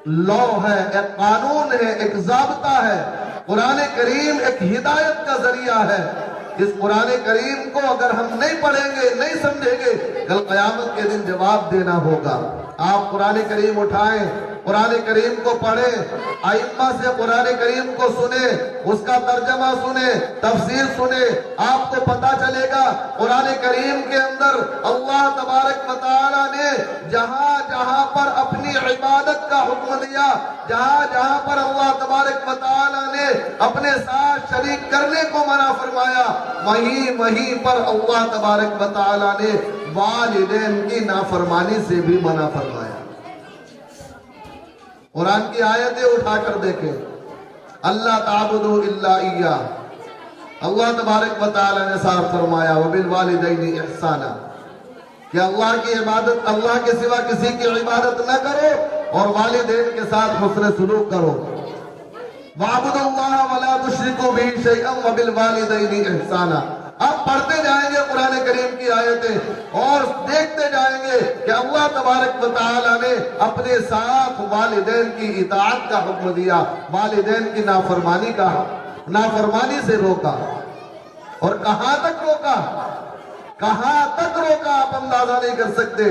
لا ہے، ایک قانون ہے، ایک ضابطہ ہے۔ قرآن کریم ایک ہدایت کا ذریعہ ہے۔ اس قرآن کریم کو اگر ہم نہیں پڑھیں گے، نہیں سمجھیں گے، کل قیامت کے دن جواب دینا ہوگا۔ آپ قرآن کریم اٹھائیں، قرآن کریم کو پڑھیں، ائمہ سے قرآن کریم کو سنیں، اس کا ترجمہ سنیں، تفسیر سنیں، آپ کو پتہ چلے گا قرآن کریم کے اندر اللہ تبارک و تعالی نے جہاں جہاں پر اپنی عبادت کا حکم دیا، جہاں جہاں پر اللہ تبارک و تعالی نے اپنے ساتھ شریک کرنے کو منع فرمایا، وہیں پر اللہ تبارک و تعالی نے والدین کی نافرمانی سے بھی منع فرمایا۔ قرآن کی آیتیں اٹھا کر دیکھیں، اللہ تعبدوا الا ایاہ، اللہ تبارک و تعالی نے صاف فرمایا وبالوالدین احسانا، کہ اللہ کی عبادت، اللہ کے سوا کسی کی عبادت نہ کرو اور والدین کے ساتھ حسن سلوک کرو۔ وَاعْبُدُوا اللَّهَ وَلَا تُشْرِكُوا بِهِ شَيْئًا وَبِالْوَالِدَيْنِ احسانا۔ اب پڑھتے جائیں گے قرآن کریم کی آیتیں اور دیکھتے جائیں گے کہ اللہ تبارک و تعالی نے اپنے ساتھ والدین کی اطاعت کا حکم دیا، والدین کی نافرمانی سے روکا۔ اور کہاں تک روکا، کہاں تک روکا آپ اندازہ نہیں کر سکتے۔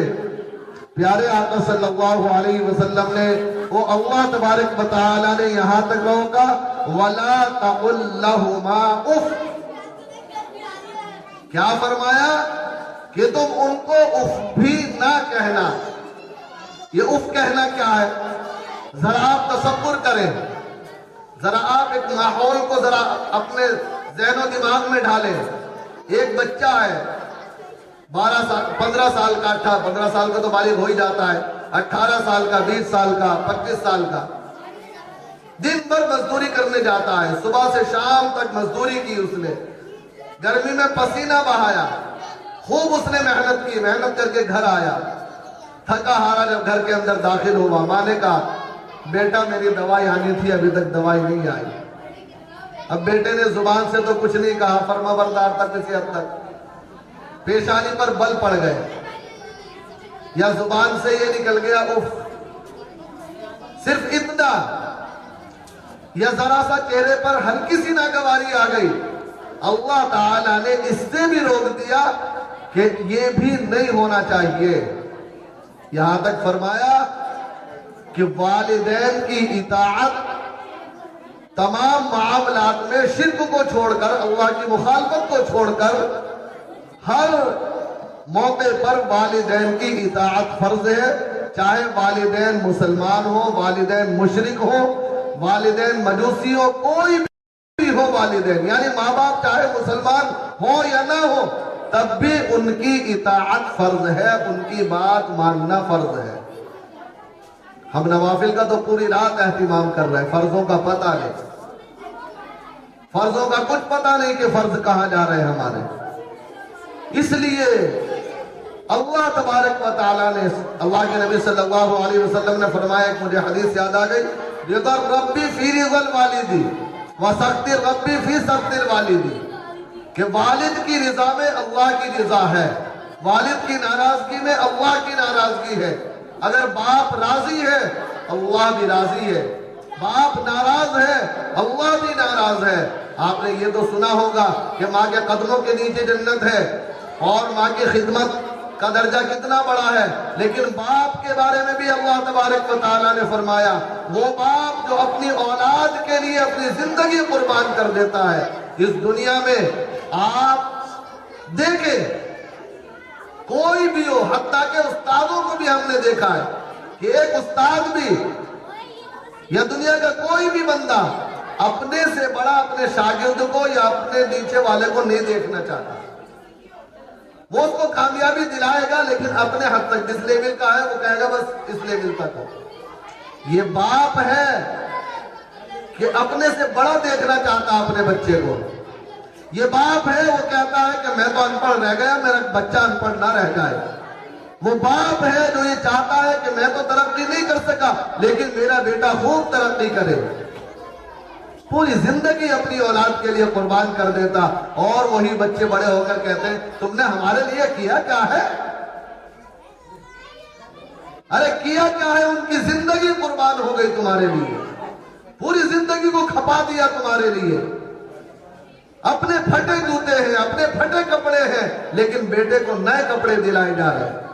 پیارے آقا صلی اللہ علیہ وسلم نے وہ اللہ تبارک و تعالی نے یہاں تک روکا وَلَا تَقُلْ لَهُمَا اُفْ، کیا فرمایا کہ تم ان کو اف بھی نہ کہنا۔ یہ اف کہنا کیا ہے؟ ذرا آپ تصور کریں، ذرا آپ ایک ماحول کو ذرا اپنے ذہن و دماغ میں ڈالیں۔ ایک بچہ ہے 12 سال 15 سال کا تھا، 15 سال کا تو بالغ ہو ہی جاتا ہے، 18 سال کا، 20 سال کا، 25 سال کا، دن بھر مزدوری کرنے جاتا ہے، صبح سے شام تک مزدوری کی اس نے، گرمی میں پسینہ بہایا، خوب اس نے محنت کی، محنت کر کے گھر آیا، تھکا ہارا جب گھر کے اندر داخل ہوا، ماں نے کہا بیٹا میری دوائی آنی تھی، ابھی تک دوائی نہیں آئی۔ اب بیٹے نے زبان سے تو کچھ نہیں کہا، فرما بردار تک کسی حد تک پیشانی پر بل پڑ گئے، یا زبان سے یہ نکل گیا اف، صرف اتنا، یا ذرا سا چہرے پر ہلکی سی ناگواری آ گئی، اللہ تعالیٰ نے اس سے بھی روک دیا کہ یہ بھی نہیں ہونا چاہیے۔ یہاں تک فرمایا کہ والدین کی اطاعت تمام معاملات میں شرک کو چھوڑ کر، اللہ کی مخالفت کو چھوڑ کر، ہر موقع پر والدین کی اطاعت فرض ہے، چاہے والدین مسلمان ہو، والدین مشرک ہو، والدین مجوسی ہو، کوئی بھی ہو والدین، یعنی ماں باپ چاہے مسلمان ہو یا نہ ہو، تب بھی ان کی اطاعت فرض ہے، ان کی بات ماننا فرض ہے۔ ہم نوافل کا تو پوری رات اہتمام کر رہے ہیں، فرضوں کا پتہ نہیں، فرضوں کا کچھ پتہ نہیں کہ فرض کہاں جا رہے ہیں ہمارے۔ اس لیے اللہ تبارک و تعالیٰ نے، اللہ کے نبی صلی اللہ علیہ وسلم نے فرمایا، ایک مجھے حدیث یاد آ گئی، رضا ربی فی رضا الوالدی وسخط ربی فی سخط الوالدی، کہ والد کی رضا میں اللہ کی رضا ہے، والد کی ناراضگی میں اللہ کی ناراضگی ہے۔ اگر باپ راضی ہے اللہ بھی راضی ہے، باپ ناراض ہے اللہ بھی ناراض ہے۔ آپ نے یہ تو سنا ہوگا کہ ماں کے قدموں کے نیچے جنت ہے، اور ماں کی خدمت کا درجہ کتنا بڑا ہے، لیکن باپ کے بارے میں بھی اللہ تبارک و تعالیٰ نے فرمایا، وہ باپ جو اپنی اولاد کے لیے اپنی زندگی قربان کر دیتا ہے۔ اس دنیا میں آپ دیکھیں کوئی بھی ہو، حتیٰ کہ استادوں کو بھی ہم نے دیکھا ہے کہ ایک استاد بھی یا دنیا کا کوئی بھی بندہ اپنے سے بڑا اپنے شاگرد کو یا اپنے نیچے والے کو نہیں دیکھنا چاہتا، وہ اس کو کامیابی دلائے گا لیکن اپنے حد تک، جس لیول کا ہے وہ کہے گا بس اس لیول تک ہو۔ یہ باپ ہے کہ اپنے سے بڑا دیکھنا چاہتا اپنے بچے کو، یہ باپ ہے وہ کہتا ہے کہ میں تو ان پڑھ رہ گیا، میرا بچہ ان پڑھ نہ رہ جائے۔ وہ باپ ہے جو یہ چاہتا ہے کہ میں تو ترقی نہیں کر سکا لیکن میرا بیٹا خوب ترقی کرے، پوری زندگی اپنی اولاد کے لیے قربان کر دیتا، اور وہی بچے بڑے ہو کر کہتے ہیں تم نے ہمارے لیے کیا کیا ہے؟ ارے کیا کیا ہے؟ ان کی زندگی قربان ہو گئی تمہارے لیے، پوری زندگی کو کھپا دیا تمہارے لیے، اپنے پھٹے جوتے ہیں، اپنے پھٹے کپڑے ہیں، لیکن بیٹے کو نئے کپڑے دلائے جا رہے ہیں۔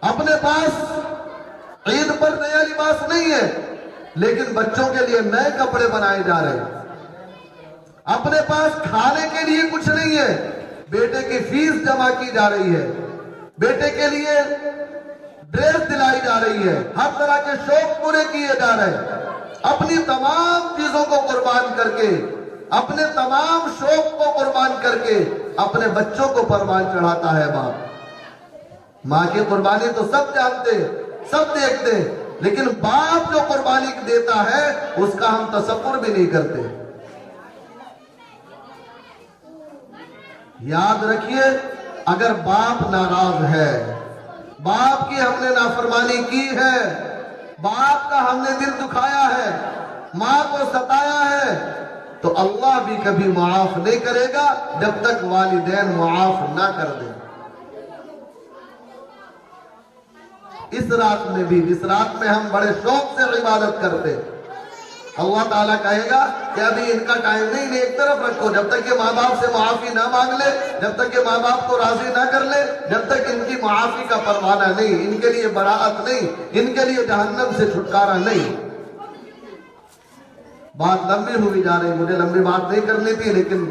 اپنے پاس عید پر نیا لباس نہیں ہے لیکن بچوں کے لیے نئے کپڑے بنائے جا رہے ہیں۔ اپنے پاس کھانے کے لیے کچھ نہیں ہے، بیٹے کی فیس جمع کی جا رہی ہے، بیٹے کے لیے ڈریس دلائی جا رہی ہے، ہر طرح کے شوق پورے کیے جا رہے ہیں۔ اپنی تمام چیزوں کو قربان کر کے، اپنے تمام شوق کو قربان کر کے اپنے بچوں کو پروان چڑھاتا ہے باپ۔ ماں کی قربانی تو سب جانتے، سب دیکھتے، لیکن باپ جو قربانی دیتا ہے اس کا ہم تصور بھی نہیں کرتے۔ یاد رکھیے، اگر باپ ناراض ہے، باپ کی ہم نے نافرمانی کی ہے، باپ کا ہم نے دل دکھایا ہے، ماں کو ستایا ہے، تو اللہ بھی کبھی معاف نہیں کرے گا جب تک والدین معاف نہ کر دیں۔ اس رات میں بھی، جس رات میں ہم بڑے شوق سے عبادت کرتے، اللہ تعالیٰ کہے گا کہ ابھی ان کا ٹائم نہیں، ایک طرف رکھو، جب تک کہ ماں باپ سے معافی نہ مانگ لے، جب تک کہ ماں باپ کو راضی نہ کر لے، جب تک ان کی معافی کا پروانہ نہیں، ان کے لیے براءت نہیں، ان کے لیے جہنم سے چھٹکارا نہیں۔ بات لمبی ہوئی جا رہی، مجھے لمبی بات نہیں کرنی تھی لیکن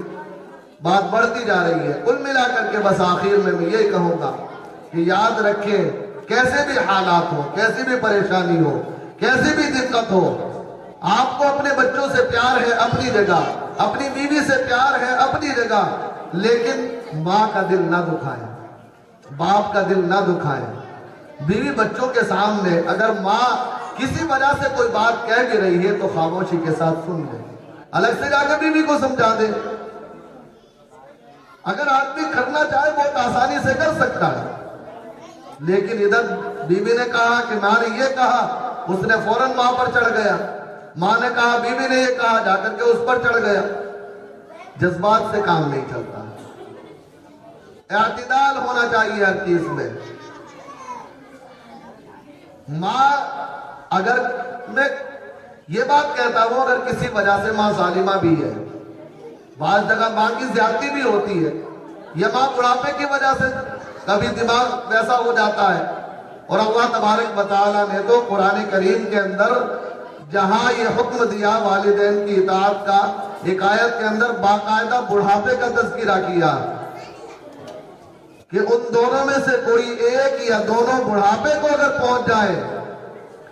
بات بڑھتی جا رہی ہے۔ کل ملا کر کے بس آخر میں یہی کہوں گا کہ یاد رکھیں، کیسے بھی حالات ہو، کیسی بھی پریشانی ہو، کیسی بھی دقت ہو، آپ کو اپنے بچوں سے پیار ہے اپنی جگہ، اپنی بیوی سے پیار ہے اپنی جگہ، لیکن ماں کا دل نہ دکھائیں، باپ کا دل نہ دکھائیں۔ بیوی بچوں کے سامنے اگر ماں کسی وجہ سے کوئی بات کہہ بھی رہی ہے تو خاموشی کے ساتھ سن لے، الگ سے جا کے بیوی کو سمجھا دے۔ اگر آدمی کرنا چاہے بہت آسانی سے کر سکتا ہے، لیکن ادھر بیوی نے کہا کہ ماں نے یہ کہا، اس نے فوراً ماں پر چڑھ گیا، ماں نے کہا بیوی نے یہ کہا، جا کر کے اس پر چڑھ گیا۔ جذبات سے کام نہیں چلتا، اعتدال ہونا چاہیے ہر چیز میں۔ ماں اگر میں یہ بات کہتا ہوں، اگر کسی وجہ سے ماں ظالمہ بھی ہے، بعض جگہ ماں کی زیادتی بھی ہوتی ہے، یہ ماں بڑھاپے کی وجہ سے کبھی دماغ ویسا ہو جاتا ہے، اور اللہ تبارک و تعالیٰ نے تو قرآن کریم کے اندر جہاں یہ حکم دیا والدین کی اطاعت کا، ایک آیت کے اندر باقاعدہ بڑھاپے کا تذکرہ کیا کہ ان دونوں میں سے کوئی ایک یا دونوں بڑھاپے کو اگر پہنچ جائے،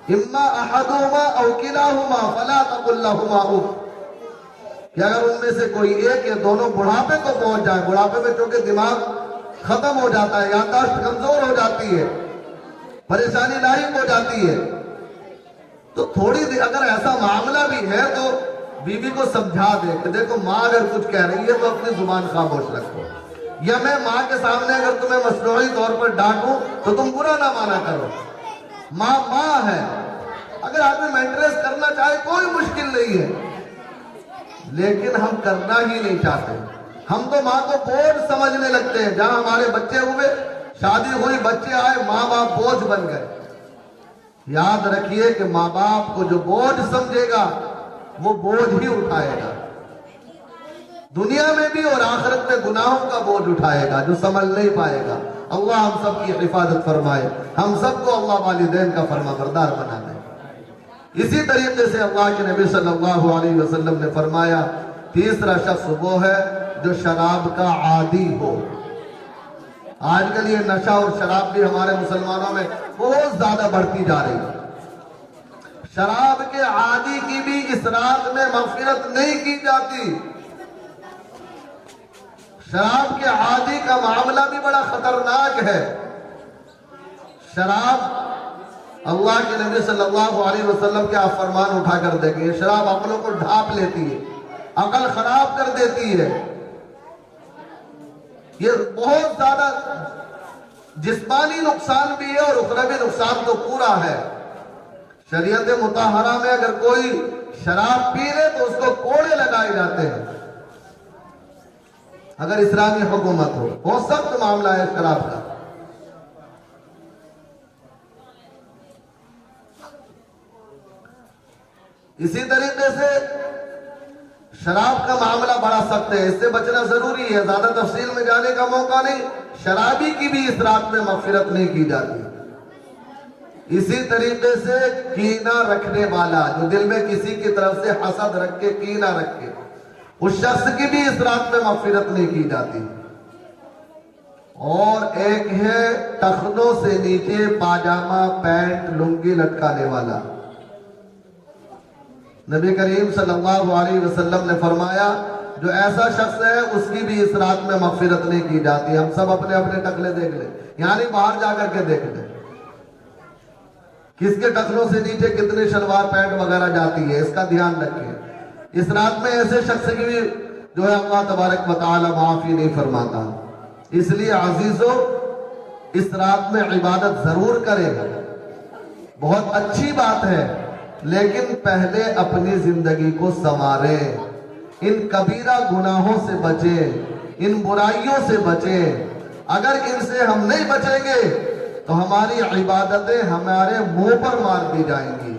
اما احدہما او کلاہما فلا تقل لہما اف، کہ اگر ان میں سے کوئی ایک یا دونوں بڑھاپے کو پہنچ جائے، بڑھاپے میں چونکہ دماغ ختم ہو جاتا ہے، یادداشت کمزور ہو جاتی ہے، پریشانی لاحق ہو جاتی ہے، تو تھوڑی دیر اگر ایسا معاملہ بھی ہے تو بیوی کو سمجھا دے کہ دیکھو ماں اگر کچھ کہہ رہی ہے تو اپنی زبان خاموش رکھو، یا میں ماں کے سامنے اگر تمہیں مصنوعی طور پر ڈانٹوں تو تم برا نہ مانا کرو، ماں ماں ہے۔ اگر آدمی مینٹیننس کرنا چاہے کوئی مشکل نہیں ہے، لیکن ہم کرنا ہی نہیں چاہتے۔ ہم تو ماں کو بوجھ سمجھنے لگتے ہیں، جہاں ہمارے بچے ہوئے، شادی ہوئی، بچے آئے، ماں باپ بوجھ بن گئے۔ یاد رکھیے کہ ماں باپ کو جو بوجھ سمجھے گا وہ بوجھ ہی اٹھائے گا، دنیا میں بھی اور آخرت میں گناہوں کا بوجھ اٹھائے گا جو سنبھل نہیں پائے گا۔ اللہ ہم سب کی حفاظت فرمائے، ہم سب کو اللہ والدین کا فرما بردار بنا دے۔ اسی طریقے سے اللہ کے نبی صلی اللہ علیہ وسلم نے فرمایا، تیسرا شخص وہ ہے جو شراب کا عادی ہو۔ آج کل یہ نشہ اور شراب بھی ہمارے مسلمانوں میں بہت زیادہ بڑھتی جا رہی ہے۔ شراب کے عادی کی بھی اس رات میں مغفرت نہیں کی جاتی۔ شراب کے عادی کا معاملہ بھی بڑا خطرناک ہے۔ شراب، اللہ کے نبی صلی اللہ علیہ وسلم کے آپ فرمان اٹھا کر دیکھیں، یہ شراب عقلوں کو ڈھانپ لیتی ہے، عقل خراب کر دیتی ہے۔ یہ بہت زیادہ جسمانی نقصان بھی ہے اور اخروی نقصان تو پورا ہے۔ شریعت مطہرہ میں اگر کوئی شراب پی لے تو اس کو کوڑے لگائے جاتے ہیں، اگر اسلامی حکومت ہو۔ بہت سخت معاملہ ہے شراب کا۔ اسی طریقے سے شراب کا معاملہ بڑا سخت ہے، اس سے بچنا ضروری ہے، زیادہ تفصیل میں جانے کا موقع نہیں۔ شرابی کی بھی اس رات میں مغفرت نہیں کی جاتی۔ اسی طریقے سے کینہ رکھنے والا، جو دل میں کسی کی طرف سے حسد رکھ کے، کینہ رکھ کے، اس شخص کی بھی اس رات میں مغفرت نہیں کی جاتی۔ اور ایک ہے ٹخنوں سے نیچے پاجامہ، پینٹ، لنگی لٹکانے والا۔ نبی کریم صلی اللہ علیہ وسلم نے فرمایا، جو ایسا شخص ہے اس کی بھی اس رات میں مغفرت نہیں کی جاتی۔ ہم سب اپنے اپنے ٹکلے دیکھ لیں، یعنی باہر جا کر کے دیکھ لیں کس کے ٹخنوں سے نیچے کتنے شلوار پینٹ وغیرہ جاتی ہے، اس کا دھیان رکھیں۔ اس رات میں ایسے شخص کی بھی جو ہے اللہ تبارک و تعالی معافی نہیں فرماتا۔ اس لیے عزیزو، اس رات میں عبادت ضرور کرے گا، بہت اچھی بات ہے، لیکن پہلے اپنی زندگی کو سنواریں، ان کبیرہ گناہوں سے بچیں، ان برائیوں سے بچیں۔ اگر ان سے ہم نہیں بچیں گے تو ہماری عبادتیں ہمارے منہ پر مار دی جائیں گی۔